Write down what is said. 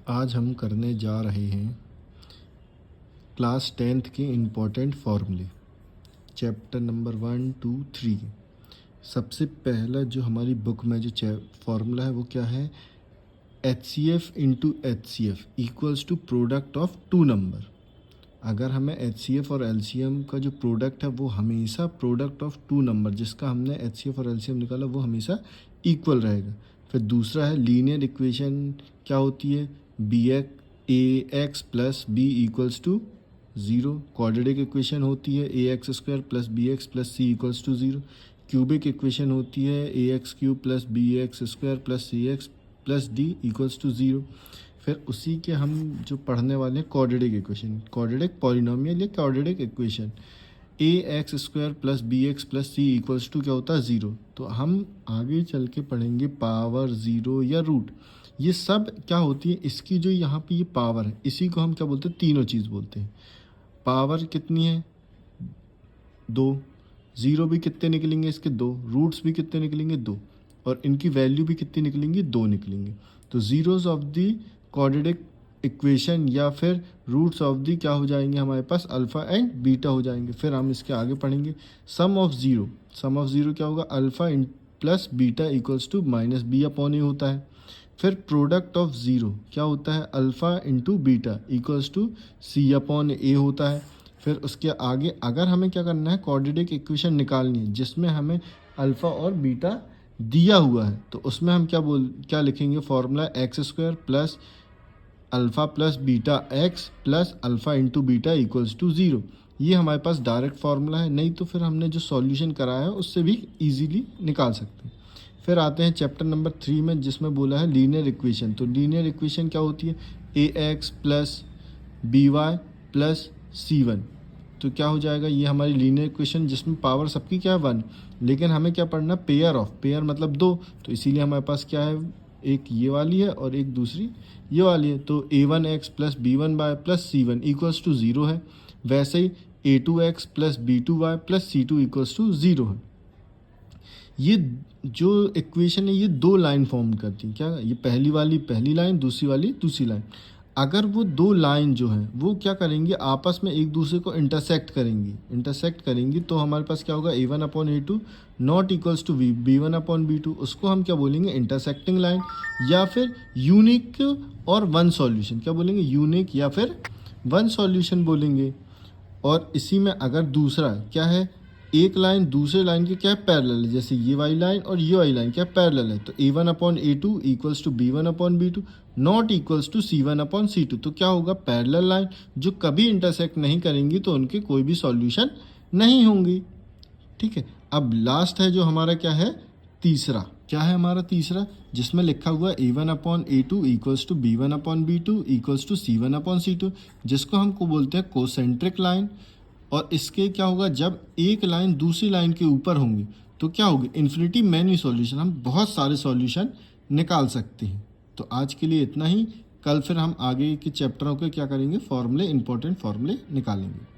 आज हम करने जा रहे हैं क्लास 10th के इम्पोर्टेंट फार्मूले, चैप्टर नंबर 1, 2, 3। सबसे पहला जो हमारी बुक में जो फार्मूला है वो क्या है, HCF into HCF equals to product of two number. अगर हमें HCF और LCM का जो प्रोडक्ट है वो हमेशा प्रोडक्ट ऑफ टू नंबर, जिसका हमने HCF और LCM निकाला, वो हमेशा इक्वल रहेगा। फिर दूसरा है लीनियर इक्वेशन, क्या होती है, AX plus b equals to 0। Quadratic equation होती है AX² plus BX plus C equals to 0। Cubic equation होती है AX³ plus BX² plus CX plus D equals to 0। फिर उसी के हम जो पढ़ने वाले हैं क्वाड्रेटिक इक्वेशन, क्वाड्रेटिक पॉलिनोमियल या quadratic equation, AX² plus BX plus C equals to क्या होता है, 0। तो हम आगे चल के पढ़ेंगे पावर, 0 या रूट, ये सब क्या होती है। इसकी जो यहाँ पे ये पावर है, इसी को हम क्या बोलते हैं, तीनों चीज़ बोलते हैं। पावर कितनी है, 2। ज़ीरो भी कितने निकलेंगे इसके, 2। रूट्स भी कितने निकलेंगे, 2। और इनकी वैल्यू भी कितनी निकलेंगी, 2 निकलेंगे। तो zeros of the quadratic equation या फिर रूट्स ऑफ दी क्या हो जाएंगे, हमारे पास अल्फ़ा एंड बीटा हो जाएंगे। फिर हम इसके आगे पढ़ेंगे सम ऑफ ज़ीरो क्या होगा, alpha plus beta equals to minus B upon A होता है। फिर प्रोडक्ट ऑफ ज़ीरो क्या होता है, alpha into beta equals to C upon A होता है। फिर उसके आगे अगर हमें क्या करना है, क्वाड्रेटिक इक्वेशन निकालनी है जिसमें हमें अल्फ़ा और बीटा दिया हुआ है, तो उसमें हम क्या लिखेंगे, formula x² plus alpha plus beta x plus alpha into beta equals to 0। ये हमारे पास डायरेक्ट फार्मूला है, नहीं तो फिर हमने जो सॉल्यूशन कराया है उससे भी इजीली निकाल सकते हैं। फिर आते हैं चैप्टर नंबर 3 में, जिसमें बोला है लीनियर इक्वेशन। तो लीनियर इक्वेशन क्या होती है, AX plus BY plus C1। तो क्या हो जाएगा, ये हमारी लीनियर इक्वेशन जिसमें पावर सबकी क्या है, 1। लेकिन हमें क्या पढ़ना, पेयर मतलब 2। तो इसीलिए हमारे पास क्या है, एक ये वाली है और एक दूसरी ये वाली है। तो A1X plus B1Y plus C1 equals to 0 है। वैसे ही A2X plus B2Y plus C2 equals to 0 है। ये जो इक्वेशन है ये 2 लाइन फॉर्म करती है, क्या, ये पहली वाली पहली लाइन, दूसरी वाली दूसरी लाइन। अगर वो 2 लाइन जो है वो क्या करेंगे, आपस में एक दूसरे को इंटरसेक्ट करेंगी तो हमारे पास क्या होगा, A1 upon A2 not equals to B1 upon B2। उसको हम क्या बोलेंगे, इंटरसेक्टिंग लाइन, या फिर यूनिक और वन सॉल्यूशन, क्या बोलेंगे, यूनिक या फिर वन सॉल्यूशन बोलेंगे। और इसी में अगर दूसरा क्या है, एक लाइन दूसरे लाइन के क्या है, पैरेलल है, जैसे ये वाली लाइन और ये वाली लाइन क्या पैरेलल है, तो A1 upon A2 equals to B1 upon B2 not equals to C1 upon C2। तो क्या होगा, पैरेलल लाइन जो कभी इंटरसेक्ट नहीं करेंगी तो उनके कोई भी सॉल्यूशन नहीं होंगी। ठीक है, अब लास्ट है जो हमारा क्या है, तीसरा, क्या है हमारा तीसरा, जिसमें लिखा हुआ A1 upon A2 equals to B1 upon B2 equals to C1 upon C2, जिसको हमको बोलते हैं कोसेंट्रिक लाइन। और इसके क्या होगा, जब एक लाइन दूसरी लाइन के ऊपर होंगी तो क्या होगी, इन्फिनिटी मैनी सॉल्यूशन, हम बहुत सारे सॉल्यूशन निकाल सकते हैं। तो आज के लिए इतना ही। कल फिर हम आगे के चैप्टरों के क्या करेंगे, फॉर्मूले, इंपॉर्टेंट फॉर्मूले निकालेंगे।